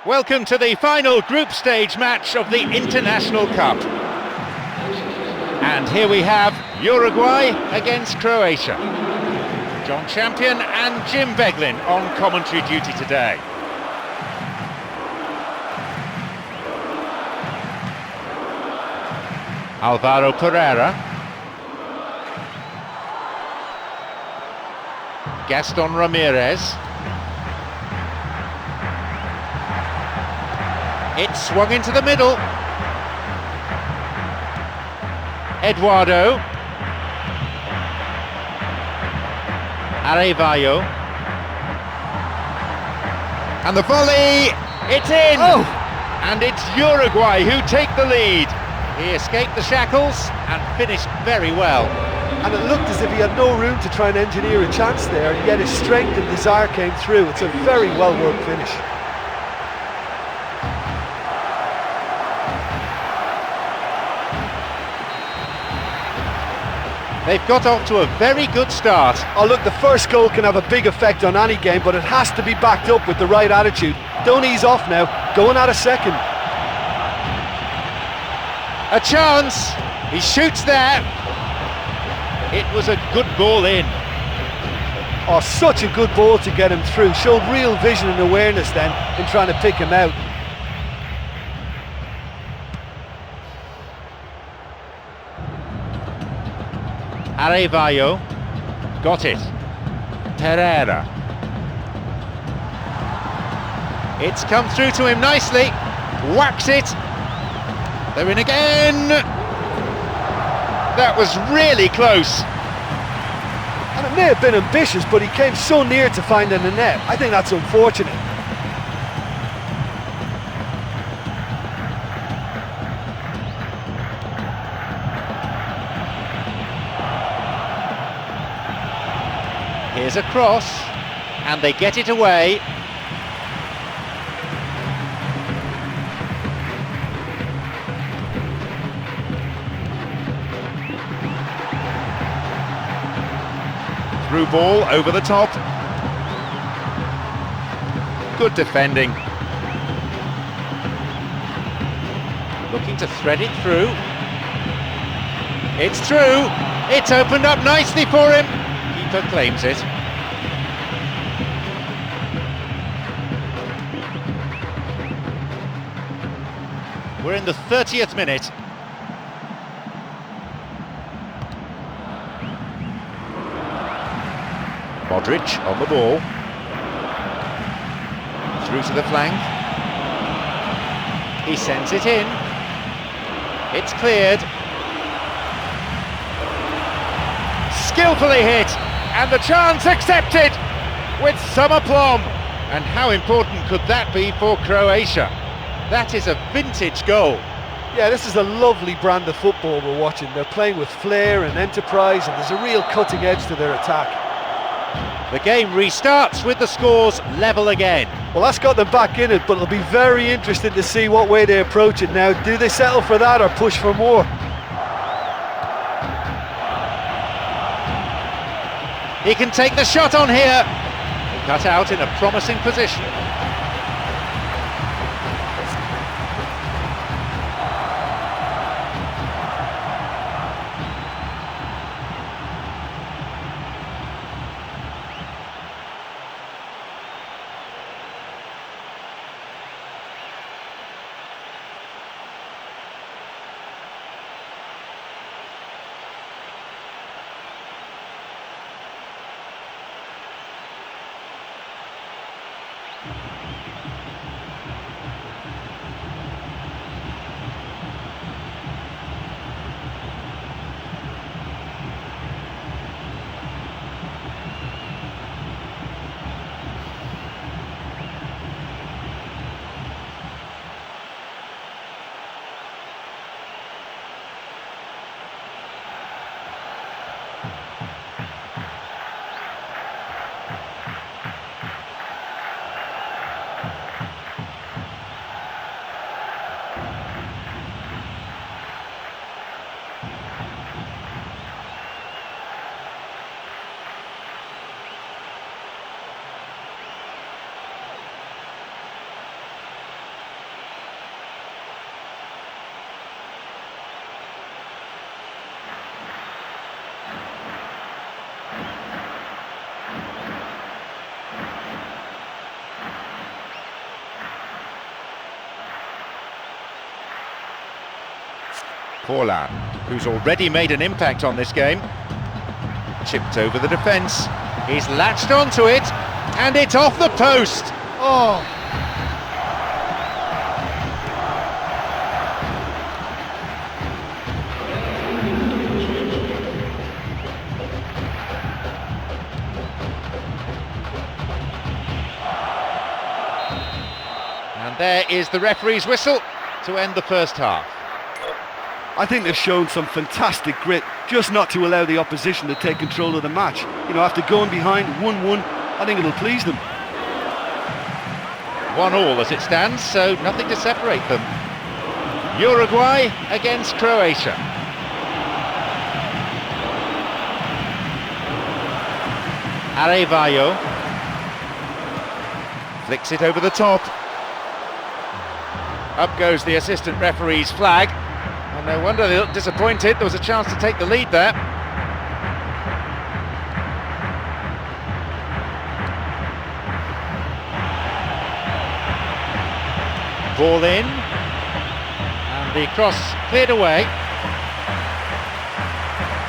Welcome to the final group stage match of the International Cup. And here we have Uruguay against Croatia. John Champion and Jim Beglin on commentary duty today. Alvaro Pereira. Gaston Ramirez. It's swung into the middle. Eduardo. Arevallo. And the volley, it's in! Oh! And it's Uruguay who take the lead. He escaped the shackles and finished very well. And it looked as if he had no room to try and engineer a chance there, and yet his strength and desire came through. It's a very well-worked finish. They've got off to a very good start. Oh look, the first goal can have a big effect on any game, but it has to be backed up with the right attitude. Don't ease off now, going at a second. A chance, he shoots there. It was a good ball in. Oh, such a good ball to get him through. Showed real vision and awareness then in trying to pick him out. Arevallo got it. Pereira. It's come through to him nicely. Whacks it. They're in again. That was really close. And it may have been ambitious, but he came so near to finding the net. I think that's unfortunate. Here's a cross, and they get it away. Through ball over the top. Good defending. Looking to thread it through. It's through. It's opened up nicely for him. Keeper claims it. We're in the 30th minute. Modric on the ball. Through to the flank. He sends it in. It's cleared. Skillfully hit, and the chance accepted with some aplomb. And how important could that be for Croatia? That is a vintage goal. Yeah, this is a lovely brand of football we're watching. They're playing with flair and enterprise, and there's a real cutting edge to their attack. The game restarts with the scores level again. Well, that's got them back in it, but it'll be very interesting to see what way they approach it now. Do they settle for that or push for more? He can take the shot on here. Cut out in a promising position. Forlan, who's already made an impact on this game. Chipped over the defence. He's latched onto it, and it's off the post. Oh! And there is the referee's whistle to end the first half. I think they've shown some fantastic grit, just not to allow the opposition to take control of the match. You know, after going behind 1-1, I think it'll please them. 1-1 as it stands, so nothing to separate them. Uruguay against Croatia. Arevallo flicks it over the top. Up goes the assistant referee's flag. And no wonder they look disappointed. There was a chance to take the lead there. Ball in. And the cross cleared away.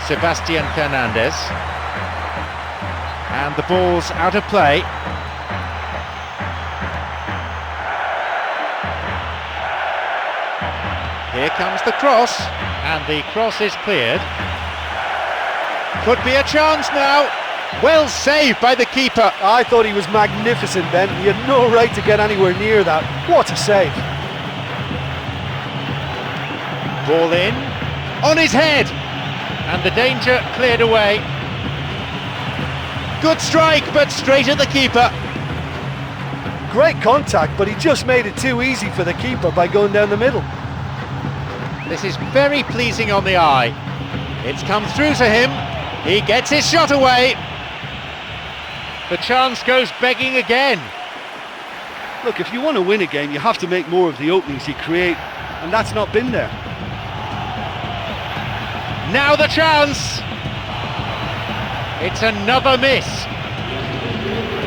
Sebastian Fernandez. And the ball's out of play. Here comes the cross, and the cross is cleared. Could be a chance now. Well saved by the keeper. I thought he was magnificent then. He had no right to get anywhere near that. What a save. Ball in, on his head, and the danger cleared away. Good strike, but straight at the keeper. Great contact, but he just made it too easy for the keeper by going down the middle. This is very pleasing on the eye. It's come through to him. He gets his shot away. The chance goes begging again. Look, if you want to win a game, you have to make more of the openings you create, and that's not been there. Now the chance. It's another miss.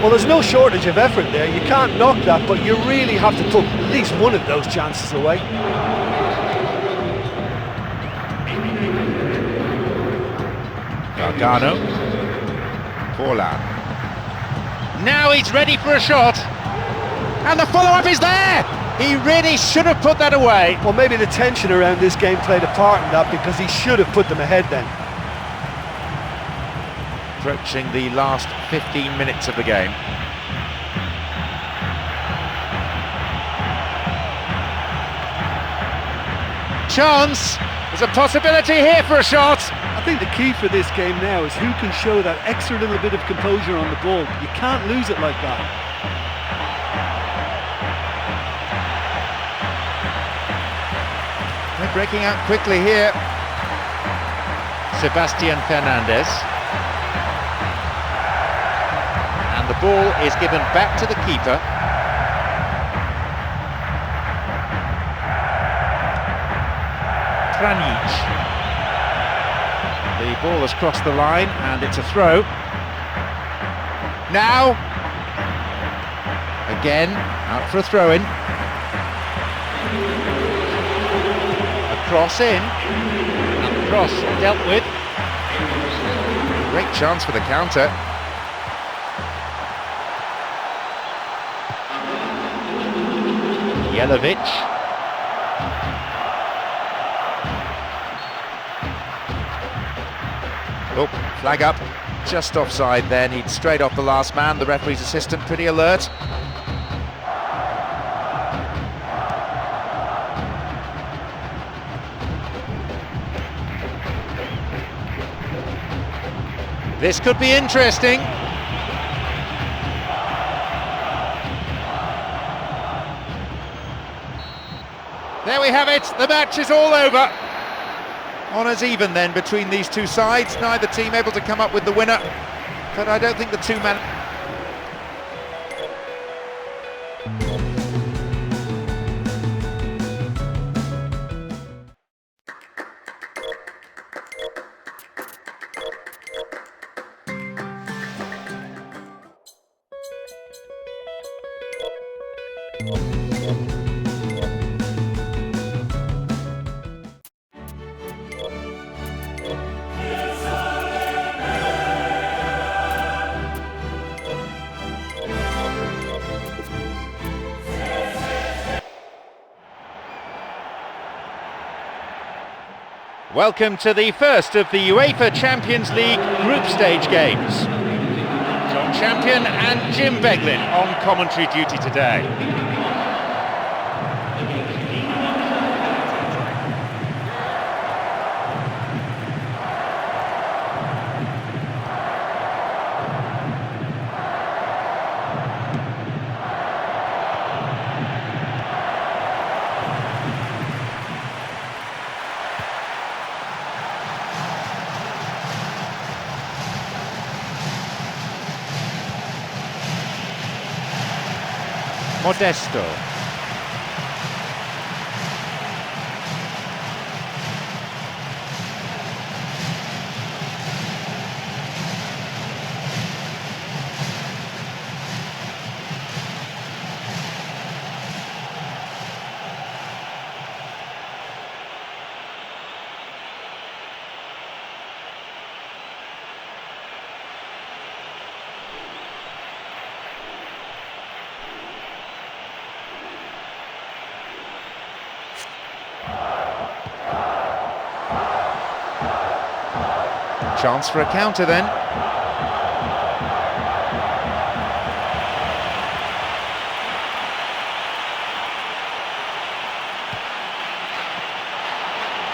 Well, there's no shortage of effort there. You can't knock that, but you really have to put at least one of those chances away. Gargano. Forlan. Now he's ready for a shot. And the follow-up is there! He really should have put that away. Well, maybe the tension around this game played a part in that, because he should have put them ahead then. Approaching the last 15 minutes of the game. Chance! There's a possibility here for a shot. I think the key for this game now is who can show that extra little bit of composure on the ball. You can't lose it like that. They're breaking out quickly here. Sebastian Fernandez. And the ball is given back to the keeper. Tranic. The ball has crossed the line and it's a throw. Now, again, out for a throw-in. A cross in, and the cross dealt with. Great chance for the counter. Jelavic. Oh, flag up, just offside then, he'd straight off the last man, the referee's assistant pretty alert. This could be interesting. There we have it, the match is all over. Honours even then between these two sides, neither team able to come up with the winner, but I don't think the two-man... Welcome to the first of the UEFA Champions League group stage games. Tom Champion and Jim Beglin on commentary duty today. Modesto. Chance for a counter then.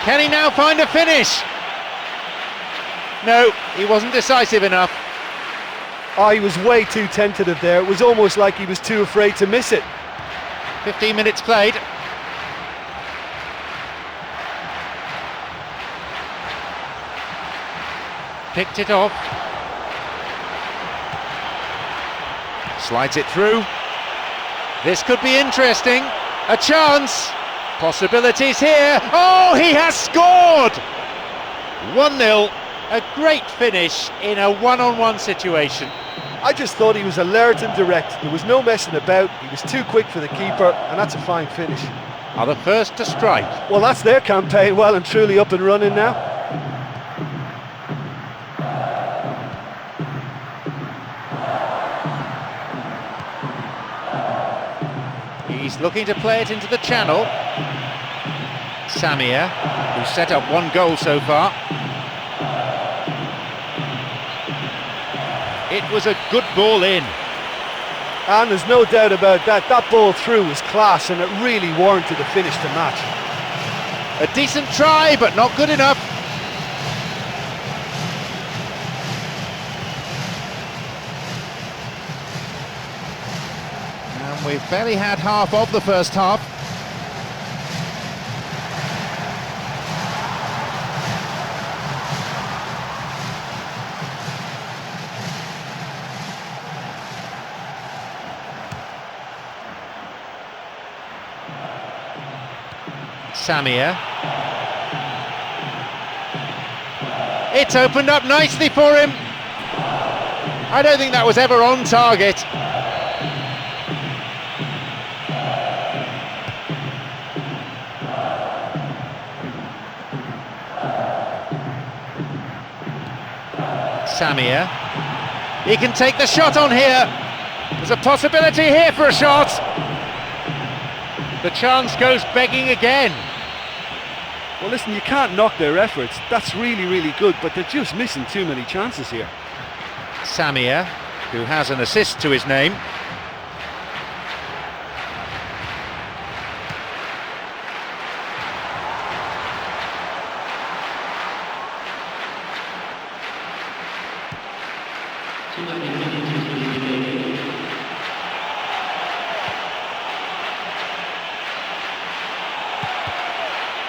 Can he now find a finish? No, he wasn't decisive enough. Oh, he was way too tentative there. It was almost like he was too afraid to miss it. 15 minutes played. Picked it off. Slides it through. This could be interesting. A chance. Possibilities here. Oh, he has scored! 1-0. A great finish in a one-on-one situation. I just thought he was alert and direct. There was no messing about. He was too quick for the keeper, and that's a fine finish. Are the first to strike. Well, that's their campaign well and truly up and running now. He's looking to play it into the channel. Samir, who set up one goal so far. It was a good ball in. And there's no doubt about that. That ball through was class, and it really warranted a finish to match. A decent try, but not good enough. And we've barely had half of the first half. Samir. It's opened up nicely for him. I don't think that was ever on target. Samir. He can take the shot on here. There's a possibility here for a shot. The chance goes begging again. Well, listen, you can't knock their efforts. That's really, really good, but they're just missing too many chances here. Samir, who has an assist to his name.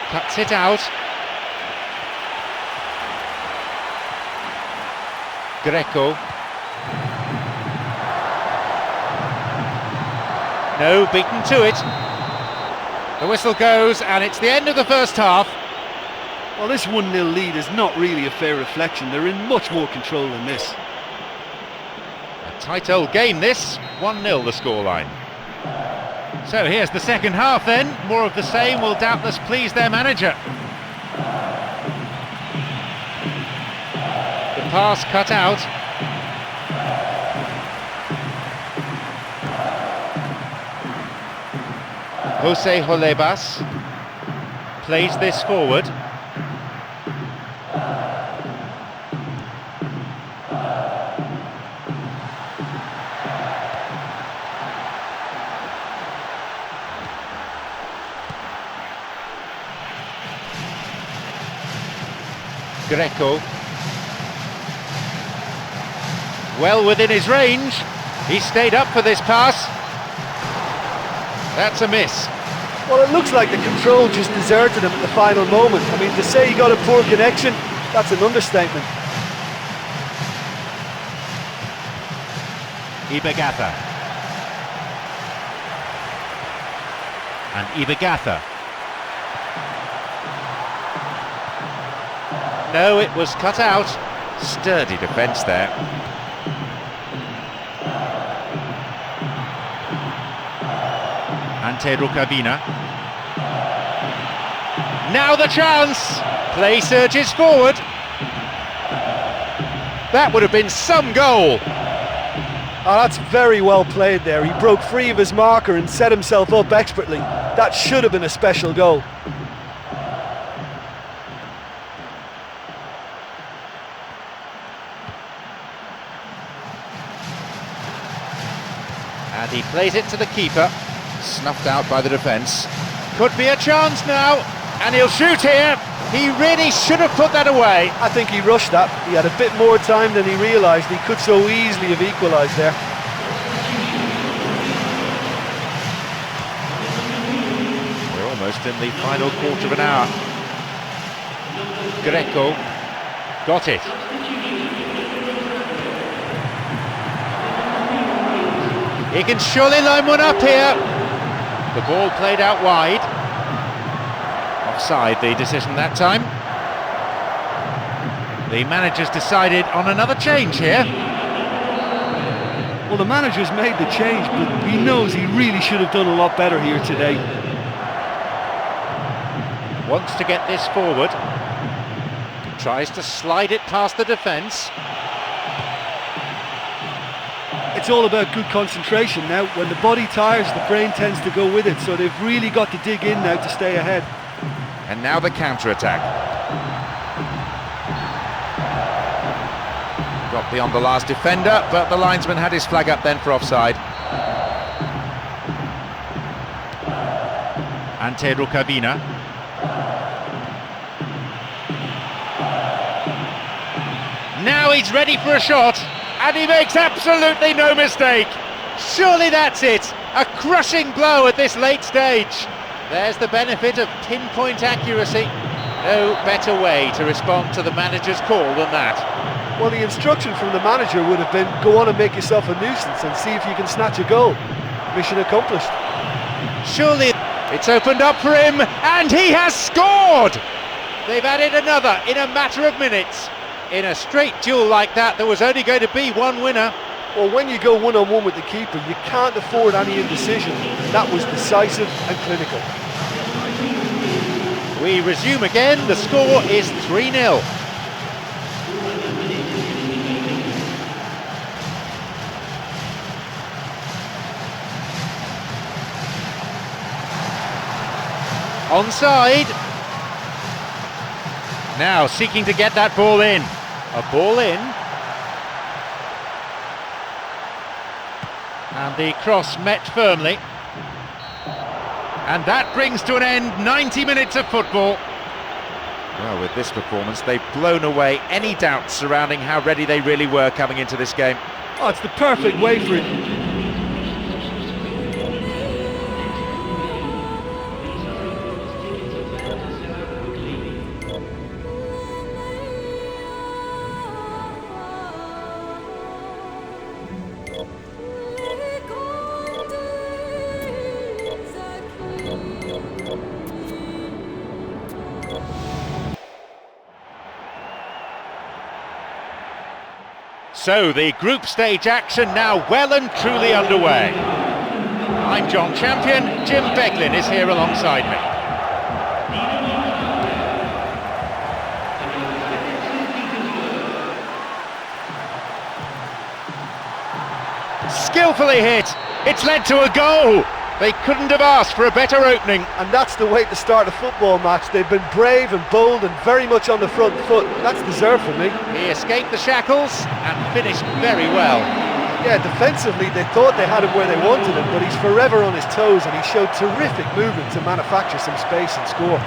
Cuts it out. Greco. No, beaten to it. The whistle goes, and it's the end of the first half. Well, this 1-0 lead is not really a fair reflection. They're in much more control than this. A tight old game this, 1-0 the scoreline. So here's the second half then. More of the same will doubtless please their manager. The pass cut out. Jose Holebas plays this forward. Greco. Well within his range. He stayed up for this pass. That's a miss. Well, it looks like the control just deserted him at the final moment. I mean, to say he got a poor connection, that's an understatement. Ibagatha. And Ibagatha. No, it was cut out. Sturdy defence there. Ante Rukavina. Now the chance! Play surges forward. That would have been some goal. Oh, that's very well played there. He broke free of his marker and set himself up expertly. That should have been a special goal. And he plays it to the keeper. Snuffed out by the defence. Could be a chance now, and he'll shoot here. He really should have put that away. I think he rushed that. He had a bit more time than he realised. He could so easily have equalised there. We're almost in the final quarter of an hour. Greco got it. He can surely line one up here. The ball played out wide. Offside the decision that time. The manager's decided on another change here. Well, the manager's made the change, but he knows he really should have done a lot better here today. Wants to get this forward. Tries to slide it past the defence. It's all about good concentration now. When the body tires, the brain tends to go with it, so they've really got to dig in now to stay ahead. And now the counter-attack. Got beyond the last defender, but the linesman had his flag up then for offside. Ante Rukavina. Now he's ready for a shot. And he makes absolutely no mistake. Surely that's it. A crushing blow at this late stage. There's the benefit of pinpoint accuracy. No better way to respond to the manager's call than that. Well, the instruction from the manager would have been, go on and make yourself a nuisance and see if you can snatch a goal. Mission accomplished. Surely it's opened up for him, and he has scored! They've added another in a matter of minutes. In a straight duel like that, there was only going to be one winner. Well, when you go one-on-one with the keeper, you can't afford any indecision. That was decisive and clinical. We resume again. The score is 3-0. Onside. Now seeking to get that ball in. A ball in. And the cross met firmly. And that brings to an end 90 minutes of football. Well, with this performance, they've blown away any doubts surrounding how ready they really were coming into this game. Oh, it's the perfect way for it. So the group stage action now well and truly underway. I'm John Champion, Jim Beglin is here alongside me. Skillfully hit, it's led to a goal. They couldn't have asked for a better opening. And that's the way to start a football match. They've been brave and bold and very much on the front foot. That's deserved for me. He escaped the shackles and finished very well. Yeah, defensively they thought they had him where they wanted him, but he's forever on his toes and he showed terrific movement to manufacture some space and score.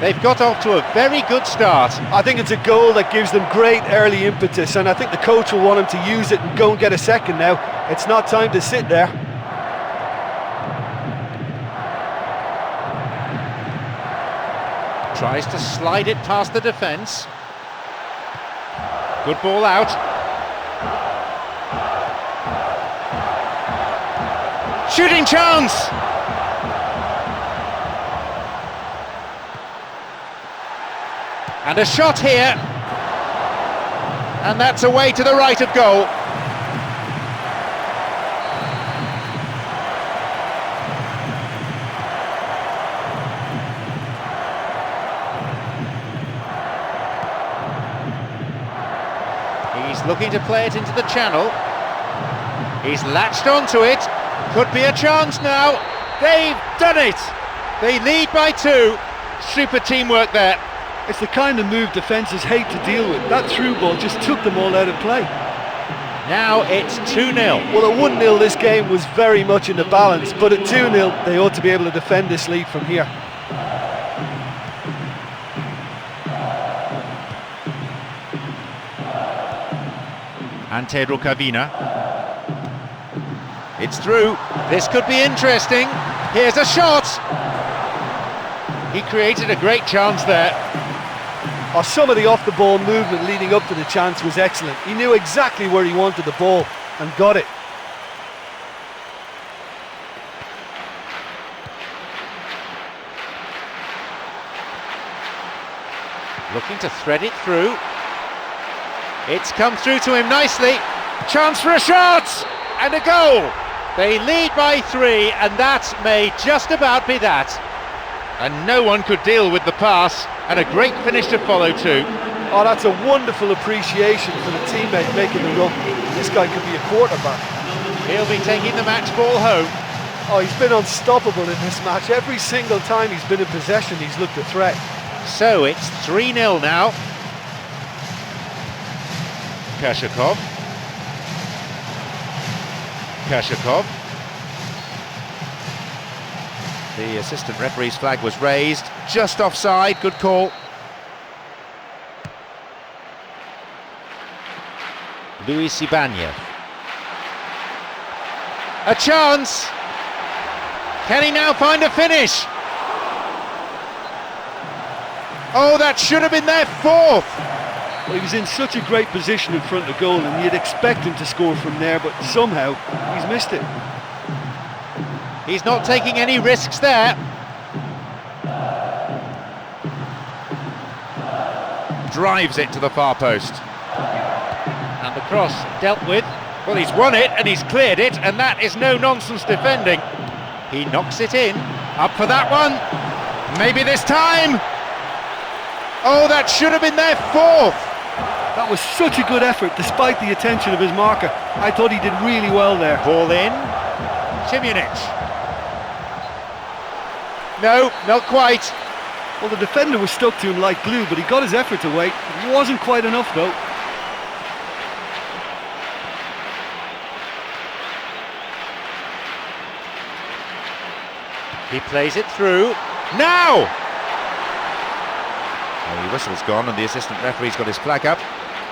They've got off to a very good start. I think it's a goal that gives them great early impetus, and I think the coach will want him to use it and go and get a second now. It's not time to sit there. Tries to slide it past the defence. Good ball out. Shooting chance! And a shot here. And that's away to the right of goal. He's looking to play it into the channel. He's latched onto it. Could be a chance now. They've done it. They lead by 2. Super teamwork there. It's the kind of move defences hate to deal with. That through ball just took them all out of play. Now it's 2-0. Well, at 1-0 this game was very much in the balance, but at 2-0 they ought to be able to defend this lead from here. Ante Rukavina. It's through. This could be interesting. Here's a shot. He created a great chance there. Oh, some of the off-the-ball movement leading up to the chance was excellent. He knew exactly where he wanted the ball and got it. Looking to thread it through. It's come through to him nicely. Chance for a shot and a goal. They lead by 3, and that may just about be that. And no one could deal with the pass, and a great finish to follow too. Oh, that's a wonderful appreciation for the teammate making the run. This guy could be a quarterback. He'll be taking the match ball home. Oh, he's been unstoppable in this match. Every single time he's been in possession, he's looked a threat. So it's 3-0 now. Kershakov. The assistant referee's flag was raised, just offside, good call. Luis Ibanez. A chance! Can he now find a finish? Oh, that should have been their 4th! Well, he was in such a great position in front of goal, and you'd expect him to score from there, but somehow he's missed it. He's not taking any risks there. Drives it to the far post. And the cross dealt with. Well, he's won it and he's cleared it, and that is no-nonsense defending. He knocks it in. Up for that one. Maybe this time. Oh, that should have been their 4th. That was such a good effort, despite the attention of his marker. I thought he did really well there. Ball in. Simunic. No, not quite. Well, the defender was stuck to him like glue, but he got his effort away. It wasn't quite enough, though. He plays it through. Now! Well, the whistle's gone and the assistant referee's got his flag up.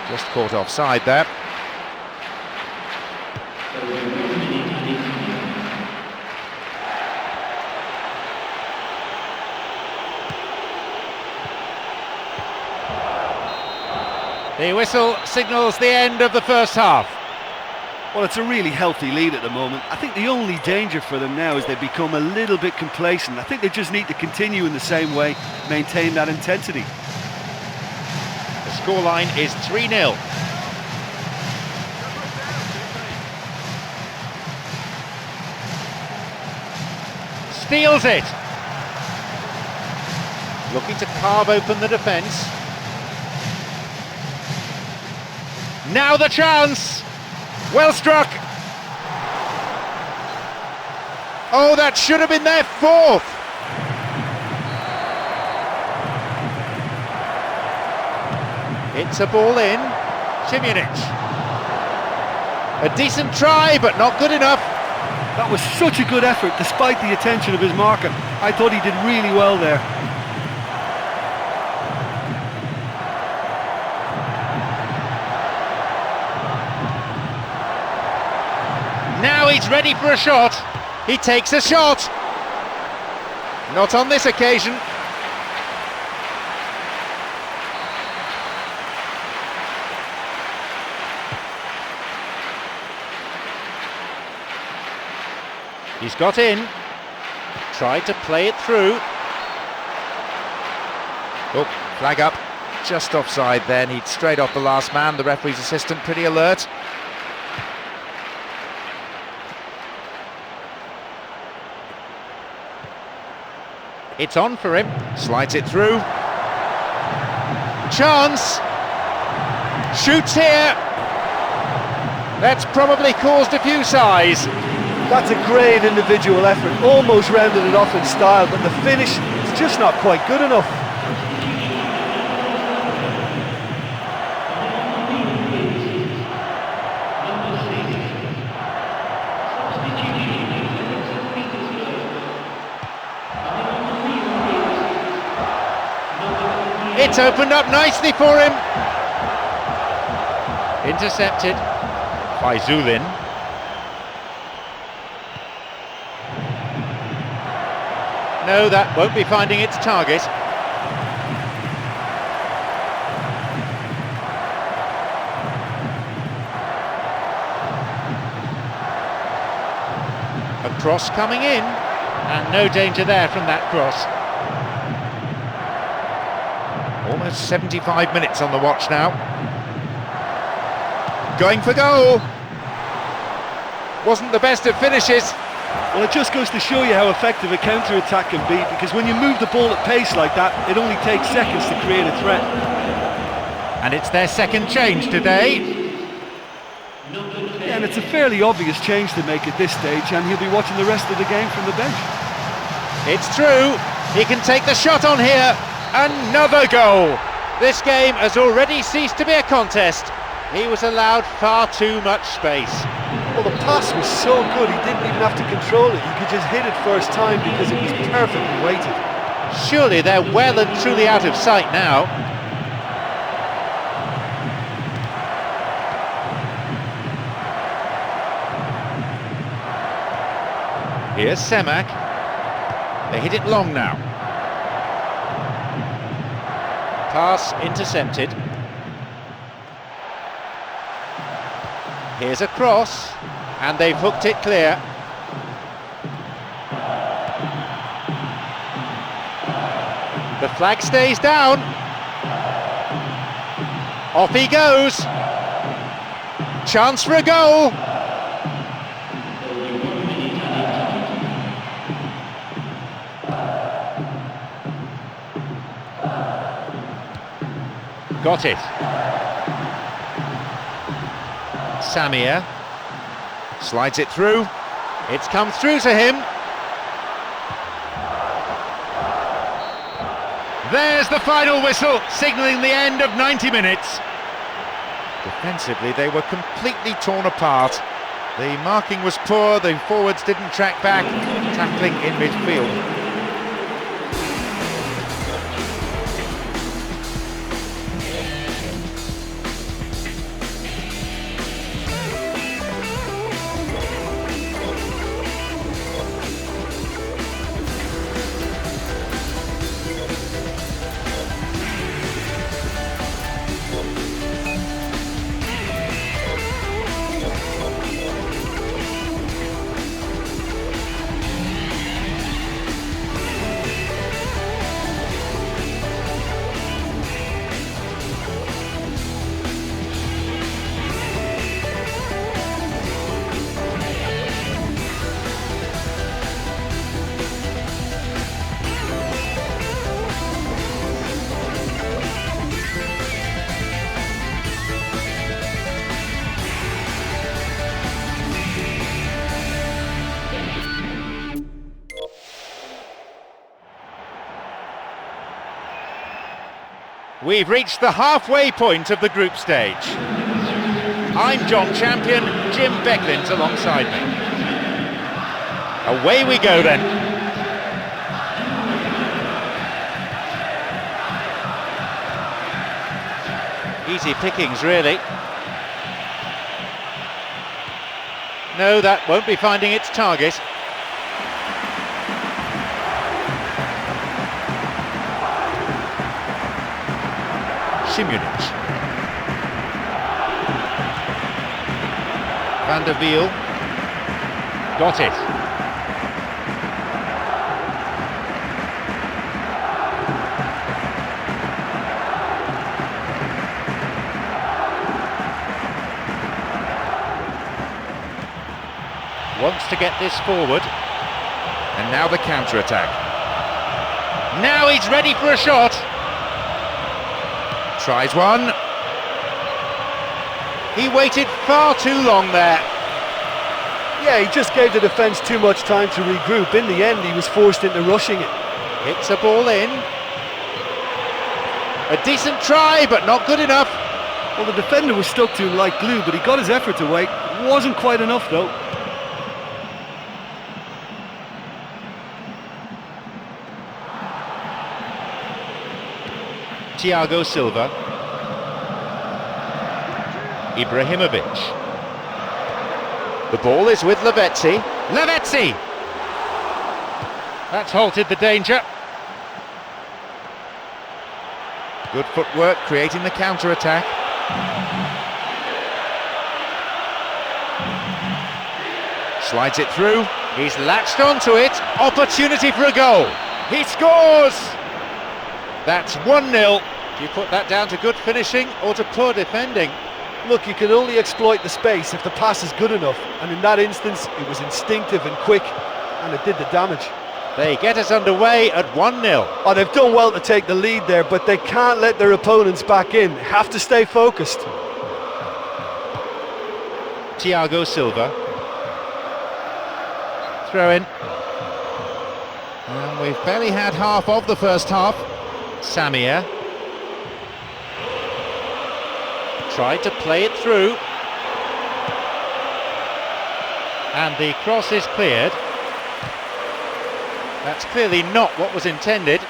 Just caught offside there. The whistle signals the end of the first half. Well, it's a really healthy lead at the moment. I think the only danger for them now is they become a little bit complacent. I think they just need to continue in the same way, maintain that intensity. The scoreline is 3-0. Steals it. Looking to carve open the defence. Now the chance! Well struck! Oh, that should have been their 4th! It's a ball in. Simunic. A decent try, but not good enough. That was such a good effort, despite the attention of his marker. I thought he did really well there. Now he's ready for a shot. He takes a shot. Not on this occasion. He's got in. Tried to play it through. Oh, flag up. Just offside then. He'd strayed off the last man. The referee's assistant pretty alert. It's on for him, slides it through. Chance! Shoots here! That's probably caused a few sighs. That's a great individual effort, almost rounded it off in style, but the finish is just not quite good enough. It's opened up nicely for him. Intercepted by Zulin. No, that won't be finding its target. A cross coming in, and no danger there from that cross. Almost 75 minutes on the watch now. Going for goal. Wasn't the best of finishes. Well, it just goes to show you how effective a counter-attack can be, because when you move the ball at pace like that, it only takes seconds to create a threat. And it's their second change today. Yeah, and it's a fairly obvious change to make at this stage, and he'll be watching the rest of the game from the bench. It's through. He can take the shot on here. Another goal. This game has already ceased to be a contest. He was allowed far too much space. Well, the pass was so good, he didn't even have to control it. He could just hit it first time because it was perfectly weighted. Surely they're well and truly out of sight now. Here's Semak. They hit it long now. Pass intercepted. Here's a cross, and they've hooked it clear. The flag stays down. Off he goes. Chance for a goal. Got it. Samir slides it through. It's come through to him. There's the final whistle, signalling the end of 90 minutes. Defensively, they were completely torn apart. The marking was poor, the forwards didn't track back, tackling in midfield. We've reached the halfway point of the group stage. I'm John Champion, Jim Becklin's alongside me. Away we go then. Easy pickings, really. No, that won't be finding its target. Simunic. Van der Wiel. Got it. Wants to get this forward. And now the counter-attack. Now he's ready for a shot. Tries one. He waited far too long there. Yeah, he just gave the defence too much time to regroup. In the end, he was forced into rushing it. Hits a ball in. A decent try, but not good enough. Well, the defender was stuck to him like glue, but he got his efforts away. It wasn't quite enough, though. Thiago Silva. Ibrahimovic. The ball is with Lavezzi. Lavezzi! That's halted the danger. Good footwork creating the counter-attack. Slides it through. He's latched onto it. Opportunity for a goal. He scores! That's 1-0. Do you put that down to good finishing or to poor defending? Look, you can only exploit the space if the pass is good enough, and in that instance it was instinctive and quick, and it did the damage. They get us underway at 1-0. Oh, they've done well to take the lead there, but they can't let their opponents back in. Have to stay focused. Thiago Silva. Throw in. And we've barely had half of the first half. Samir. Tried to play it through. And the cross is cleared. That's clearly not what was intended.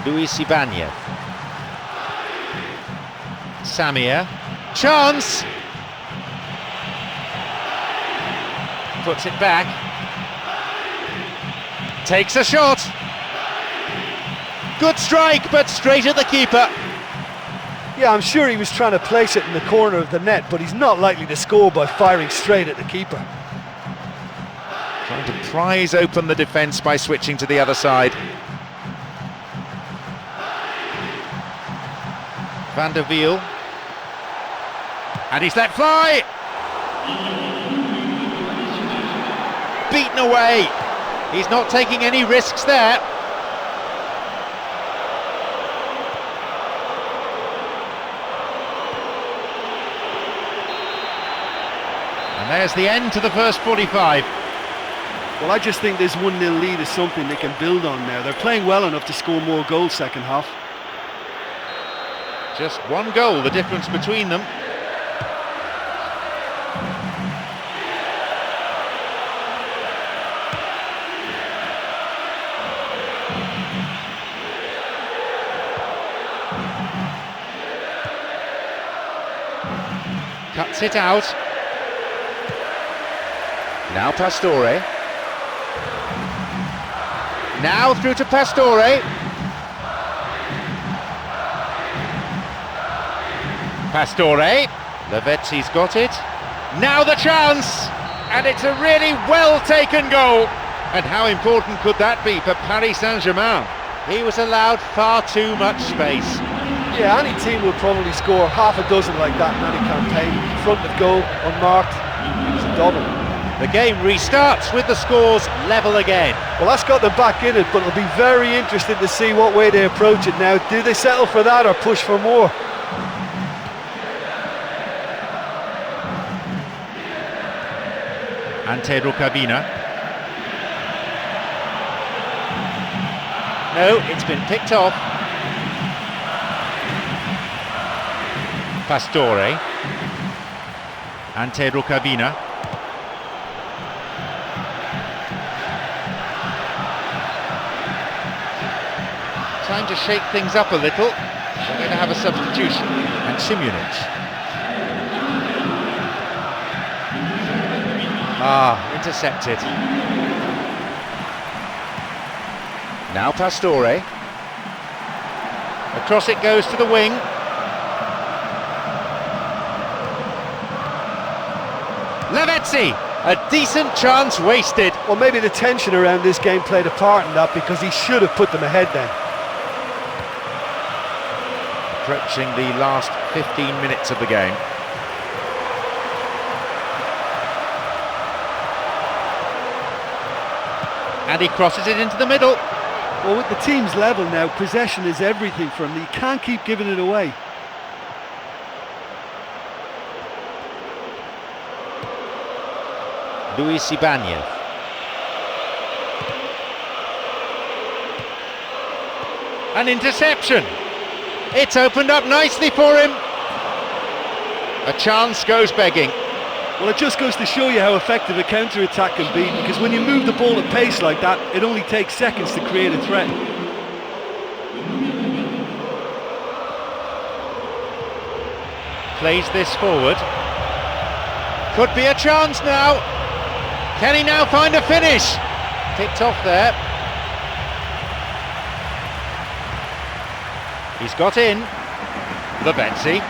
Luis Ibanez. Samir. Chance! Puts it back. Takes a shot. Good strike, but straight at the keeper. Yeah, I'm sure he was trying to place it in the corner of the net, but he's not likely to score by firing straight at the keeper. Trying to prise open the defence by switching to the other side. Van der Wiel. And he's let fly! Beaten away. He's not taking any risks there. And there's the end to the first 45. Well, I just think this 1-0 lead is something they can build on now. They're playing well enough to score more goals second half. Just one goal, the difference between them. Cuts it out. Now Pastore. Now through to Pastore. Pastore. Lavezzi's got it. Now the chance! And it's a really well-taken goal. And how important could that be for Paris Saint-Germain? He was allowed far too much space. Yeah, any team will probably score half a dozen like that in any campaign. Front of goal, unmarked, it was a double. The game restarts with the scores level again. Well, that's got them back in it, but it'll be very interesting to see what way they approach it now. Do they settle for that or push for more? Ante Rukavina. No, it's been picked off. Pastore. Ante Rukavina. Time to shake things up a little. We're going to have a substitution. And Simunic. Intercepted. Now Pastore. Across it goes to the wing. Lavezzi, a decent chance wasted. Well, maybe the tension around this game played a part in that, because he should have put them ahead then. Approaching the last 15 minutes of the game. And he crosses it into the middle. Well, with the team's level now, possession is everything for him. You can't keep giving it away. Luis Ibanez. An interception. It's opened up nicely for him. A chance goes begging. Well, it just goes to show you how effective a counter-attack can be, because when you move the ball at pace like that, it only takes seconds to create a threat. Plays this forward. Could be a chance now. Can he now find a finish? Picked off there. He's got in. Lavezzi.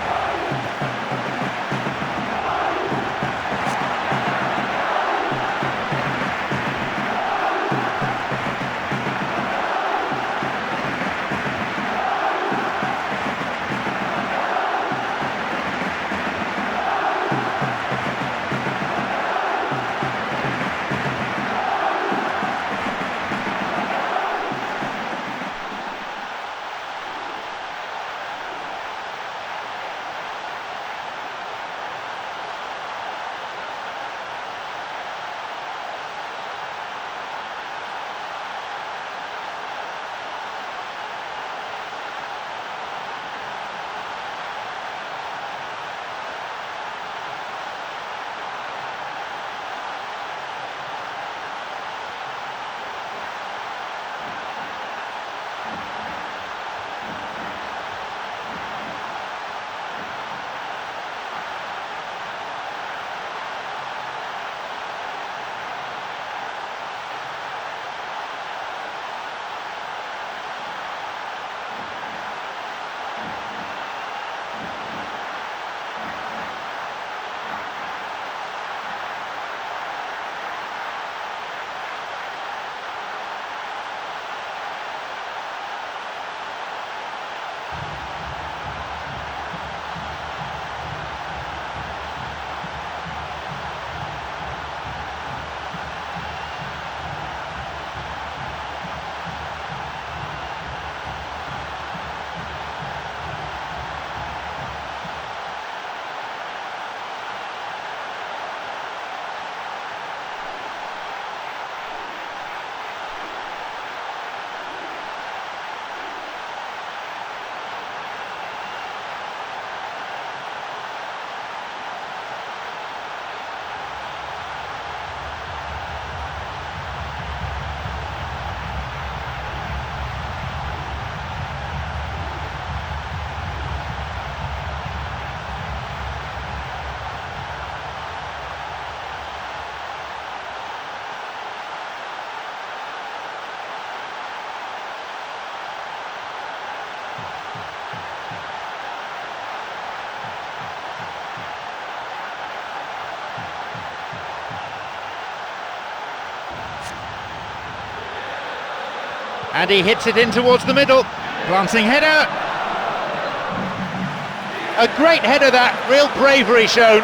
And he hits it in towards the middle. Glancing header. A great header that, real bravery shown.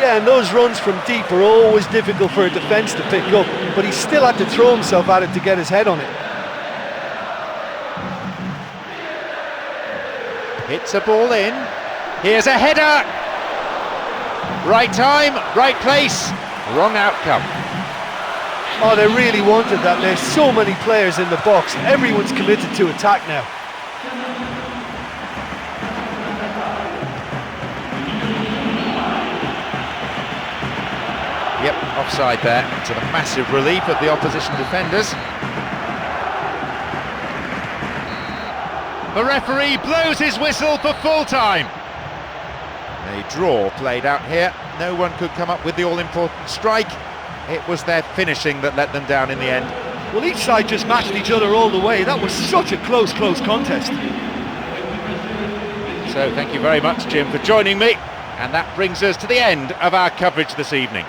Yeah, and those runs from deep are always difficult for a defence to pick up, but he still had to throw himself at it to get his head on it. Hits a ball in. Here's a header. Right time, right place, wrong outcome. Oh, they really wanted that. There's so many players in the box. Everyone's committed to attack now. Yep, offside there, to the massive relief of the opposition defenders. The referee blows his whistle for full time. A draw played out here. No one could come up with the all-important strike. It was their finishing that let them down in the end. Well, each side just matched each other all the way. That was such a close contest. So thank you very much, Jim, for joining me. And that brings us to the end of our coverage this evening.